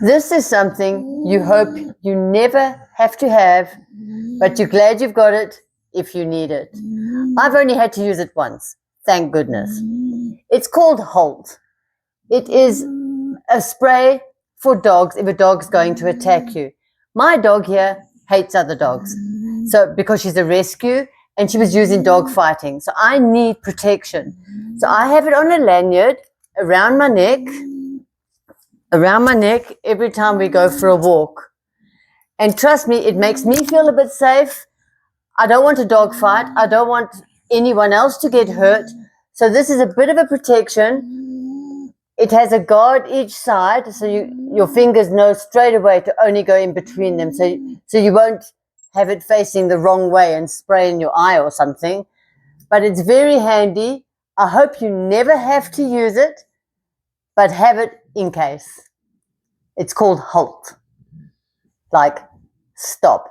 This is something you hope you never have to have, but you're glad you've got it if you need it. I've only had to use it once, thank goodness. It's called Holt. It is a spray for dogs if a dog's going to attack you. My dog here hates other dogs, so because she's a rescue and she was using dog fighting, so I need protection. So I have it on a lanyard around my neck every time we go for a walk. And trust me, it makes me feel a bit safe. I don't want a dog fight. I don't want anyone else to get hurt. So this is a bit of a protection. It has a guard each side, so your fingers know straight away to only go in between them. So you won't have it facing the wrong way and spray in your eye or something. But it's very handy. I hope you never have to use it, but have it in case. It's called Holt. Like, stop.